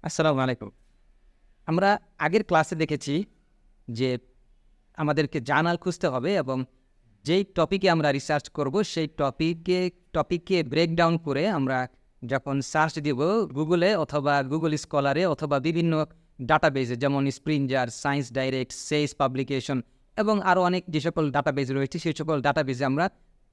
আসসালামু আলাইকুম। আমরা আগের ক্লাসে দেখেছি যে আমাদেরকে জার্নাল খুঁজতে হবে এবং যেই টপিকে আমরা রিসার্চ করব সেই টপিককে ব্রেকডাউন করে আমরা যখন সার্চ দিব গুগলে অথবা গুগল স্কলারে অথবা বিভিন্ন ডাটাবেজে যেমন Springer, science direct, says publication এবং আরও অনেক যে সকল ডাটাবেজ রয়েছে সেই সকল ডাটাবেজে আমরা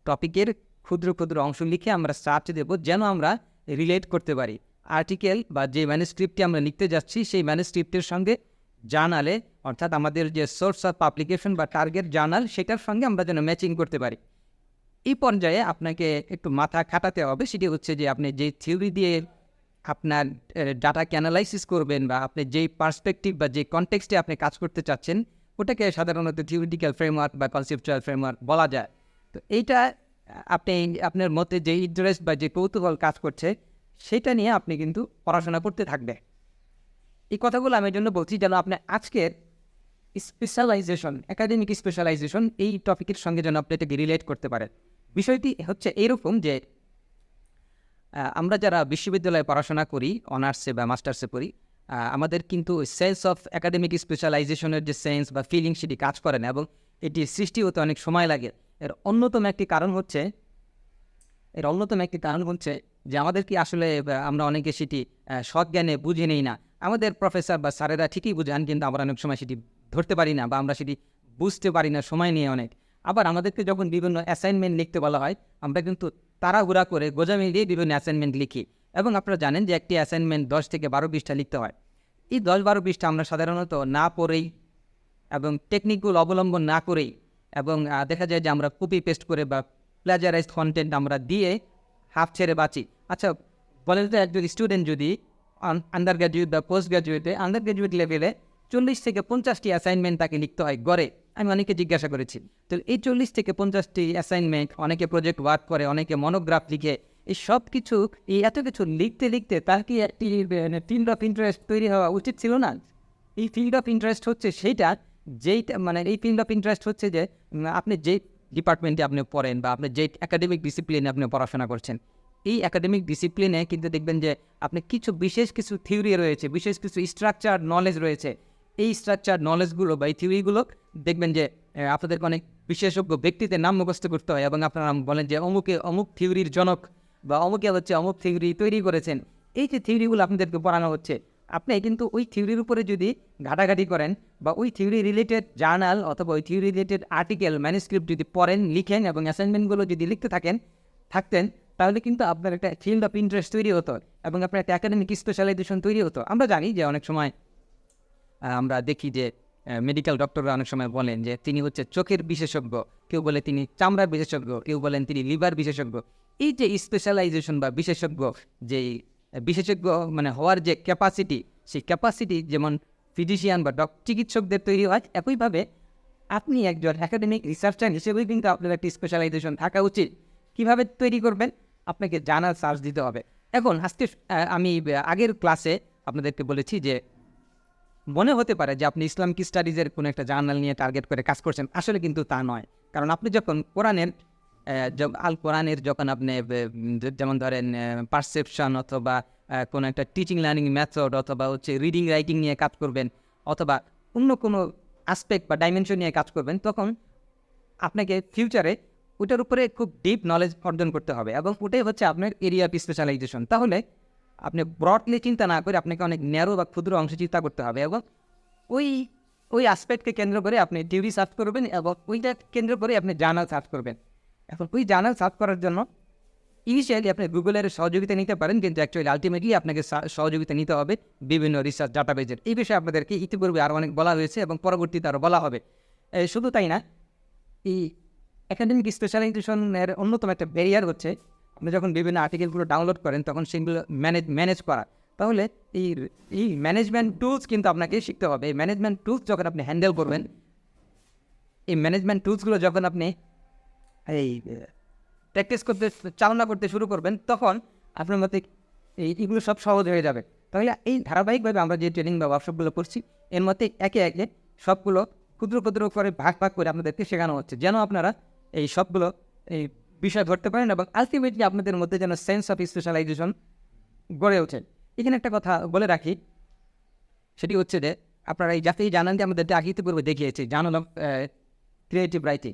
টপিকের ক্ষুদ্র ক্ষুদ্র অংশ লিখে আমরা সার্চ দেব যেন আমরা রিলেট করতে পারি আর্টিকেল বা যে ম্যানুস্ক্রিপ্টটি আমরা লিখতে যাচ্ছি সেই ম্যানুস্ক্রিপ্টের সঙ্গে জার্নালে অর্থাৎ আমাদের যে সোর্স অফ পাবলিকেশন বা টার্গেট জার্নাল সেটার সঙ্গে আমরা যেন ম্যাচিং করতে পারি। এই পর্যায়ে আপনাকে একটু মাথা খাটাতে হবে, সেটি হচ্ছে যে আপনি যে থিওরি দিয়ে আপনার ডাটাকে অ্যানালাইসিস করবেন বা আপনি যেই পার্সপেক্টিভ বা যে কনটেক্সটে আপনি কাজ করতে চাচ্ছেন ওটাকে সাধারণত থিওরিটিক্যাল ফ্রেমওয়ার্ক বা কনসেপচুয়াল ফ্রেমওয়ার্ক বলা যায়। তো এইটা আপনি আপনার মধ্যে যে ইন্টারেস্ট বা যে কৌতূহল কাজ করছে সেটা নিয়ে আপনি কিন্তু পড়াশোনা করতে থাকবে। এই কথাগুলো আমি এই জন্য বলছি যেন আপনি আজকের স্পেশালাইজেশন, একাডেমিক স্পেশালাইজেশন এই টপিকের সঙ্গে যেন আপনি এটাকে রিলেট করতে পারেন। বিষয়টি হচ্ছে এইরকম যে আমরা যারা বিশ্ববিদ্যালয়ে পড়াশোনা করি, অনার্সে বা মাস্টার্সে পড়ি, আমাদের কিন্তু সেন্স অফ একাডেমিক স্পেশালাইজেশনের যে সেন্স বা ফিলিং সেটি কাজ করে না এবং এটি সৃষ্টি হতে অনেক সময় লাগে। এর অন্যতম একটি কারণ হচ্ছে যে আমাদের কি আসলে আমরা অনেকে সেটি সজ্ঞানে বুঝে নেই না। আমাদের প্রফেসর বা স্যারেরা ঠিকই বুঝান কিন্তু আমরা অনেক সময় সেটি ধরতে পারি না বা আমরা সেটি বুঝতে পারি না সময় নিয়ে অনেক। আবার আমাদেরকে যখন বিভিন্ন অ্যাসাইনমেন্ট লিখতে বলা হয় আমরা কিন্তু তাড়াহুড়া করে গোঁজামি দিয়ে বিভিন্ন অ্যাসাইনমেন্ট লিখি এবং আপনারা জানেন যে একটি অ্যাসাইনমেন্ট 10 থেকে 12 পৃষ্ঠা লিখতে হয়। এই 10-12 পৃষ্ঠা আমরা সাধারণত না পড়েই এবং টেকনিকগুলো অবলম্বন না করেই এবং দেখা যায় যে আমরা কপি পেস্ট করে বা প্লাজারাইজড কন্টেন্ট আমরা দিয়ে হাফ ছেড়ে বাঁচি। আচ্ছা বলেন তো, একজন স্টুডেন্ট যদি আন্ডার গ্র্যাজুয়েট বা পোস্ট আন্ডার গ্র্যাজুয়েট লেভেলে 40 থেকে 50টি অ্যাসাইনমেন্ট তাকে লিখতে হয় গড়ে। আমি অনেকে জিজ্ঞাসা করেছি, তো এই 40 থেকে 50টি অ্যাসাইনমেন্ট, অনেকে প্রজেক্ট ওয়ার্ক করে, অনেকে মনোগ্রাফ লিখে, এই সব কিছু এই এত কিছু লিখতে লিখতে তার কি একটি ফিল্ড অফ ইন্টারেস্ট তৈরি হওয়া উচিত ছিল না? এই ফিল্ড অফ ইন্টারেস্ট হচ্ছে সেইটা যেইটা এই ফিল্ড অফ ইন্টারেস্ট হচ্ছে যে আপনি যেই ডিপার্টমেন্টে আপনি পড়েন বা আপনি যেই একাডেমিক ডিসিপ্লিনে আপনি পড়াশোনা করছেন, এই একাডেমিক ডিসিপ্লিনে কিন্তু দেখবেন যে আপনি বিশেষ কিছু থিওরি রয়েছে, বিশেষ কিছু স্ট্রাকচার নলেজ রয়েছে। এই স্ট্রাকচার নলেজগুলো বা এই থিওরিগুলো দেখবেন যে আপনাদেরকে অনেক বিশেষজ্ঞ ব্যক্তিদের নাম মুখস্থ করতে হয় এবং আপনারা বলেন যে অমুক থিওরির জনক বা অমুকে হচ্ছে অমুক থিওরি তৈরি করেছেন। এই যে থিওরিগুলো আপনাদেরকে পড়ানো হচ্ছে, আপনি কিন্তু ওই থিওরির উপরে যদি ঘাটাঘাটি করেন বা ওই থিওরি রিলেটেড জার্নাল অথবা ওই থিওরি রিলেটেড আর্টিকেল ম্যানুস্ক্রিপ্ট যদি পড়েন, লিখেন এবং অ্যাসাইনমেন্টগুলো যদি লিখতে থাকতেন তাহলে কিন্তু আপনার একটা ফিল্ড অফ ইন্টারেস্ট তৈরি হতো এবং আপনার একটা একাডেমিক স্পেশালাইজেশন তৈরি হতো। আমরা জানি যে অনেক সময় আমরা দেখি যে মেডিকেল ডক্টররা অনেক সময় বলেন যে তিনি হচ্ছে চোখের বিশেষজ্ঞ, কেউ বলে তিনি চামড়ার বিশেষজ্ঞ, কেউ বলেন তিনি লিভার বিশেষজ্ঞ। এই যে স্পেশালাইজেশন বা বিশেষজ্ঞ মানে হওয়ার যে ক্যাপাসিটি, সেই ক্যাপাসিটি যেমন ফিজিশিয়ান বা চিকিৎসকদের তৈরি হয়, একইভাবে আপনি একজন একাডেমিক রিসার্চার হিসেবেই কিন্তু আপনার একটি স্পেশালাইজেশন থাকা উচিত। কীভাবে তৈরি করবেন? আপনাকে জার্নাল সার্চ দিতে হবে। এখন আজকে আমি আগের ক্লাসে আপনাদেরকে বলেছি যে মনে হতে পারে যে আপনি ইসলামিক স্টাডিজের কোনো একটা জার্নাল নিয়ে টার্গেট করে কাজ করছেন, আসলে কিন্তু তা নয়। কারণ আপনি যখন আল কোরআনের যখন আপনি যেমন ধরেন পারসেপশন অথবা কোনো একটা টিচিং লার্নিং মেথড অথবা হচ্ছে রিডিং রাইটিং নিয়ে কাজ করবেন অথবা অন্য কোনো অ্যাসপেক্ট বা ডাইমেনশন নিয়ে কাজ করবেন, তখন আপনাকে ফিউচারে ওটার উপরে খুব ডিপ নলেজ অর্জন করতে হবে এবং ওটাই হচ্ছে আপনার এরিয়া অফ স্পেশালাইজেশন। তাহলে আপনি ব্রডলি চিন্তা না করে আপনাকে অনেক ন্যারো বা ক্ষুদ্র অংশে চিন্তা করতে হবে এবং ওই অ্যাসপেক্টকে কেন্দ্র করে আপনি থিওরি সার্চ করবেন এবং ওইটা কেন্দ্র করে আপনি জার্নাল সার্চ করবেন। এখন ওই জার্নাল সার্চ করার জন্য ইনিশিয়ালি আপনি গুগলের সহযোগিতা নিতে পারেন, কিন্তু অ্যাকচুয়ালি আলটিমেটলি আপনাকে সহযোগিতা নিতে হবে বিভিন্ন রিসার্চ ডাটাবেজের। এই বিষয়ে আপনাদেরকে ইতিপূর্বে আরও অনেক বলা হয়েছে এবং পরবর্তীতে আরও বলা হবে। শুধু তাই না, এই একাডেমিক স্পেশালাইজেশনের অন্যতম একটা ব্যারিয়ার হচ্ছে আপনি যখন বিভিন্ন আর্টিকেলগুলো ডাউনলোড করেন তখন সেগুলো ম্যানেজ করা। তাহলে এই ম্যানেজমেন্ট টুলস কিন্তু আপনাকে শিখতে হবে। এই ম্যানেজমেন্ট টুলস যখন আপনি হ্যান্ডেল করবেন, এই ম্যানেজমেন্ট টুলসগুলো যখন আপনি প্র্যাকটিস চালনা করতে শুরু করবেন, তখন আপনার মতে এইগুলো সব সহজ হয়ে যাবে। তাহলে এই ধারাবাহিকভাবে আমরা যে ট্রেনিং বা ওয়ার্কশপগুলো করছি এর মধ্যে একে একে সবগুলো ক্ষুদ্র ক্ষুদ্র করে ভাগ করে আপনাদেরকে শেখানো হচ্ছে যেন আপনারা এই সবগুলো এই বিষয় ধরতে পারেন এবং আলটিমেটলি আপনাদের মধ্যে যেন সেন্স অফ স্পেশালাইজেশন গড়ে ওঠে। এখানে একটা কথা বলে রাখি, সেটি হচ্ছে যে আপনারা এই জাতীয় জার্নালটি আমাদের আগে পূর্বে দেখিয়েছি, জার্নাল অফ ক্রিয়েটিভ রাইটিং।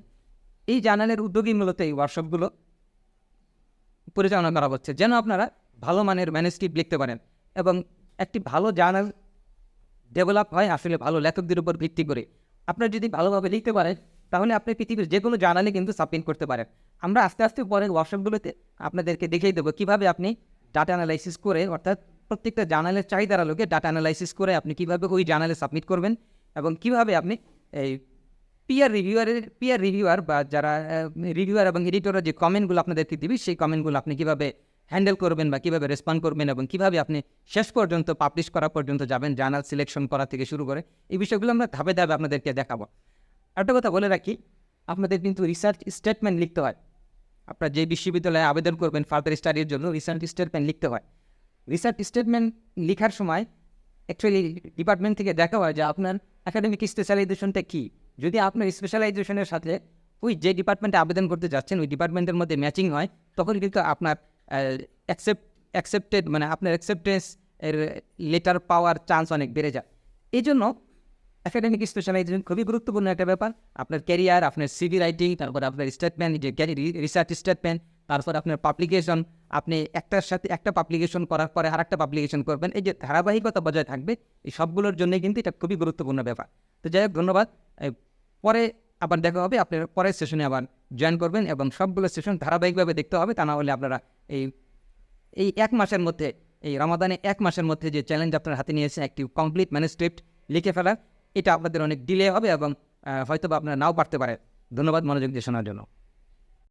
এই জার্নালের উদ্যোগী মূলত এই ওয়ার্কশপগুলো পরিচালনা করা হচ্ছে, যেন আপনারা ভালো মানের ম্যানুস্ক্রিপ্ট লিখতে পারেন। এবং একটি ভালো জার্নাল ডেভেলপ হয় আসলে ভালো লেখকদের উপর ভিত্তি করে। আপনারা যদি ভালোভাবে লিখতে পারেন তাহলে আপনি পৃথিবীর যে কোনো জার্নালে কিন্তু সাবমিট করতে পারেন। আমরা আস্তে আস্তে পরের ওয়ার্কশপগুলোতে আপনাদেরকে দেখিয়ে দেবো কীভাবে আপনি ডাটা অ্যানালাইসিস করে, অর্থাৎ প্রত্যেকটা জার্নালের চাহিদার আলোকে ডাটা অ্যানালাইসিস করে আপনি কীভাবে ওই জার্নালে সাবমিট করবেন, এবং কীভাবে আপনি এই পিয়ার রিভিউয়ার বা যারা রিভিউয়ার এবং এডিটরের যে কমেন্টগুলো আপনাদেরকে দিবি, সেই কমেন্টগুলো আপনি কীভাবে হ্যান্ডেল করবেন বা কীভাবে রেসপন্ড করবেন, এবং কীভাবে আপনি শেষ পর্যন্ত পাবলিশ করা পর্যন্ত যাবেন, জার্নাল সিলেকশন করা থেকে শুরু করে এই বিষয়গুলো আমরা ধাপে ধাপে আপনাদেরকে দেখাবো। একটা কথা বলে রাখি, আপনাদের কিন্তু রিসার্চ স্টেটমেন্ট লিখতে হয়। আপনারা যে বিশ্ববিদ্যালয়ে আবেদন করবেন ফার্দার স্টাডির জন্য রিসার্চ স্টেটমেন্ট লিখতে হয়। রিসার্চ স্টেটমেন্ট লেখার সময় অ্যাকচুয়ালি ডিপার্টমেন্ট থেকে দেখা হয় যে আপনার একাডেমিক স্পেশালাইজেশনটা কী। যদি আপনার স্পেশালাইজেশনের সাথে ওই যে ডিপার্টমেন্টে আবেদন করতে যাচ্ছেন ওই ডিপার্টমেন্টের মধ্যে ম্যাচিং হয়, তখন কিন্তু আপনার অ্যাকসেপ্টেড মানে আপনার অ্যাকসেপ্টেন্স এর লেটার পাওয়ার চান্স অনেক বেড়ে যায়। এই জন্য একাডেমিক স্পেশালাইজেশন খুবই গুরুত্বপূর্ণ একটা ব্যাপার। আপনার ক্যারিয়ার, আপনার সিভি রাইটিং, তারপর আপনার স্টেটমেন্ট, যে রিসার্চ স্টেটমেন্ট, তারপর আপনার পাবলিকেশন, আপনি একটার সাথে একটা পাবলিকেশন করার পরে আর একটা পাবলিকেশন করবেন, এই যে ধারাবাহিকতা বজায় থাকবে, এই সবগুলোর জন্যই কিন্তু এটা খুবই গুরুত্বপূর্ণ ব্যাপার। তো যাই হোক, ধন্যবাদ। পরে আবার দেখা হবে, আপনার পরের সেশনে আবার জয়েন করবেন এবং সবগুলো সেশন ধারাবাহিকভাবে দেখতে হবে। তা না হলে আপনারা এই এক মাসের মধ্যে, এই রমাদানে 1 মাসের মধ্যে যে চ্যালেঞ্জ আপনার হাতে নিয়েছেন একটি কমপ্লিট ম্যানুস্ক্রিপ্ট লিখে ফেলা, এটা আপনাদের অনেক ডিলে হবে এবং হয়তো বা আপনারা নাও পারতে পারেন। ধন্যবাদ মনোযোগ দিয়ে শোনার জন্য।